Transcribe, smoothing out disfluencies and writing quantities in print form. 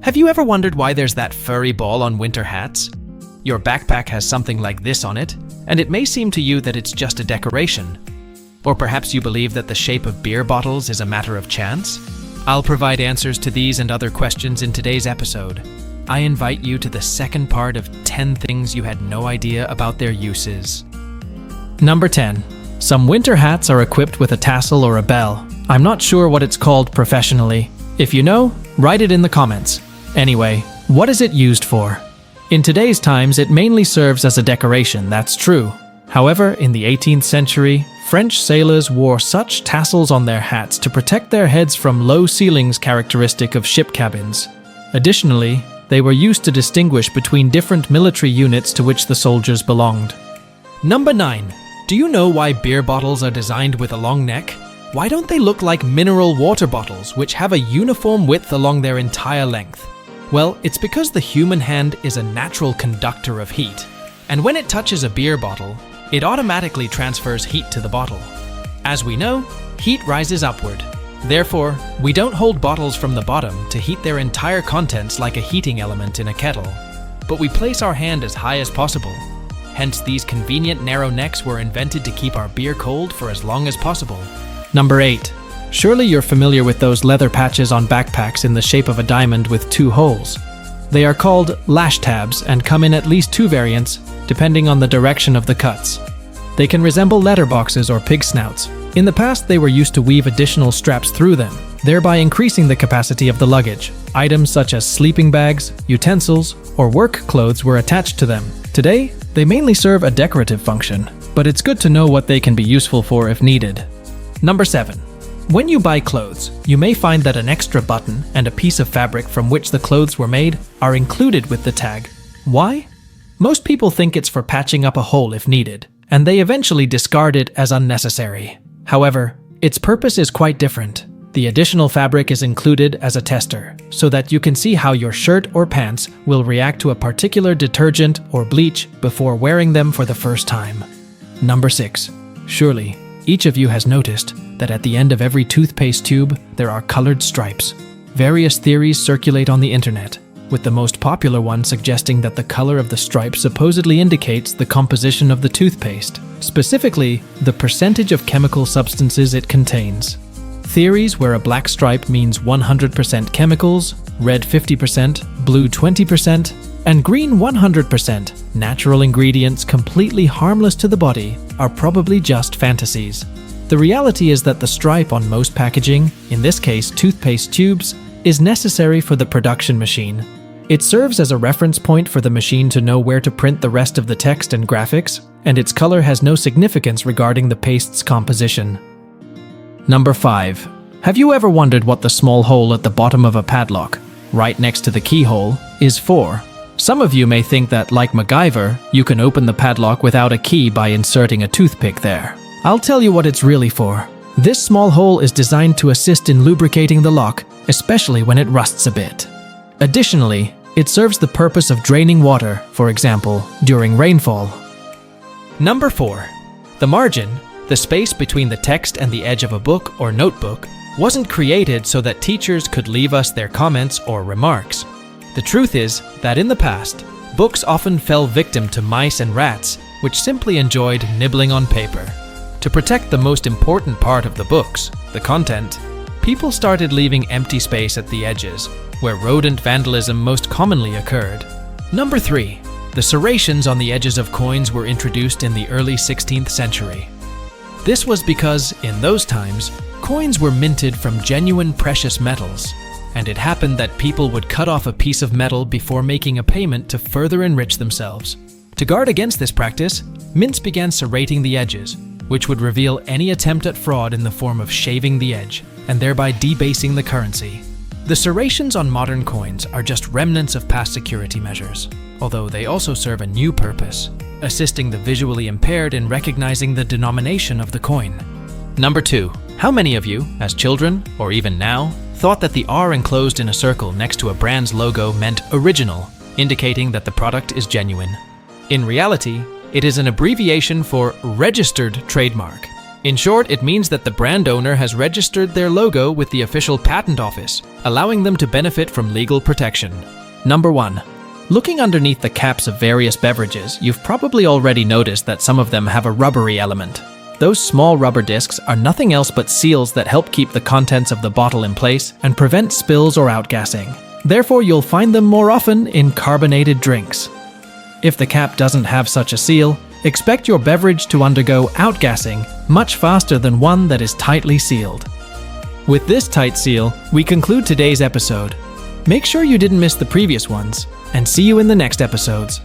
Have you ever wondered why there's that furry ball on winter hats? Your backpack has something like this on it, and it may seem to you that it's just a decoration. Or perhaps you believe that the shape of beer bottles is a matter of chance? I'll provide answers to these and other questions in today's episode. I invite you to the second part of 10 things you had no idea about their uses. Number 10. Some winter hats are equipped with a tassel or a bell. I'm not sure what it's called professionally. If you know, write it in the comments. Anyway, what is it used for? In today's times, it mainly serves as a decoration, that's true. However, in the 18th century, French sailors wore such tassels on their hats to protect their heads from low ceilings characteristic of ship cabins. Additionally, they were used to distinguish between different military units to which the soldiers belonged. Number 9. Do you know why beer bottles are designed with a long neck? Why don't they look like mineral water bottles, which have a uniform width along their entire length? Well, it's because the human hand is a natural conductor of heat, and when it touches a beer bottle, it automatically transfers heat to the bottle. As we know, heat rises upward. Therefore, we don't hold bottles from the bottom to heat their entire contents like a heating element in a kettle, but we place our hand as high as possible. Hence, these convenient narrow necks were invented to keep our beer cold for as long as possible. Number 8. Surely you're familiar with those leather patches on backpacks in the shape of a diamond with 2 holes. They are called lash tabs and come in at least 2 variants, depending on the direction of the cuts. They can resemble letter boxes or pig snouts. In the past, they were used to weave additional straps through them, thereby increasing the capacity of the luggage. Items such as sleeping bags, utensils, or work clothes were attached to them. Today, they mainly serve a decorative function, but it's good to know what they can be useful for if needed. Number 7. When you buy clothes, you may find that an extra button and a piece of fabric from which the clothes were made are included with the tag. Why? Most people think it's for patching up a hole if needed, and they eventually discard it as unnecessary. However, its purpose is quite different. The additional fabric is included as a tester, so that you can see how your shirt or pants will react to a particular detergent or bleach before wearing them for the first time. Number 6. Surely, each of you has noticed that at the end of every toothpaste tube, there are colored stripes. Various theories circulate on the internet, with the most popular one suggesting that the color of the stripe supposedly indicates the composition of the toothpaste, specifically the percentage of chemical substances it contains. Theories where a black stripe means 100% chemicals, red 50%, blue 20%, and green 100%, natural ingredients completely harmless to the body, are probably just fantasies. The reality is that the stripe on most packaging, in this case toothpaste tubes, is necessary for the production machine. It serves as a reference point for the machine to know where to print the rest of the text and graphics, and its color has no significance regarding the paste's composition. Number 5. Have you ever wondered what the small hole at the bottom of a padlock, right next to the keyhole, is for? Some of you may think that, like MacGyver, you can open the padlock without a key by inserting a toothpick there. I'll tell you what it's really for. This small hole is designed to assist in lubricating the lock, especially when it rusts a bit. Additionally, it serves the purpose of draining water, for example, during rainfall. Number 4. The margin, the space between the text and the edge of a book or notebook, wasn't created so that teachers could leave us their comments or remarks. The truth is that in the past, books often fell victim to mice and rats, which simply enjoyed nibbling on paper. To protect the most important part of the books, the content, people started leaving empty space at the edges, where rodent vandalism most commonly occurred. Number 3. The serrations on the edges of coins were introduced in the early 16th century. This was because, in those times, coins were minted from genuine precious metals, and it happened that people would cut off a piece of metal before making a payment to further enrich themselves. To guard against this practice, mints began serrating the edges, which would reveal any attempt at fraud in the form of shaving the edge, and thereby debasing the currency. The serrations on modern coins are just remnants of past security measures, although they also serve a new purpose, assisting the visually impaired in recognizing the denomination of the coin. Number 2. How many of you, as children, or even now, thought that the R enclosed in a circle next to a brand's logo meant original, indicating that the product is genuine? In reality, it is an abbreviation for registered trademark. In short, it means that the brand owner has registered their logo with the official patent office, allowing them to benefit from legal protection. Number 1. Looking underneath the caps of various beverages, you've probably already noticed that some of them have a rubbery element. Those small rubber discs are nothing else but seals that help keep the contents of the bottle in place and prevent spills or outgassing. Therefore, you'll find them more often in carbonated drinks. If the cap doesn't have such a seal, expect your beverage to undergo outgassing much faster than one that is tightly sealed. With this tight seal, we conclude today's episode. Make sure you didn't miss the previous ones, and see you in the next episodes.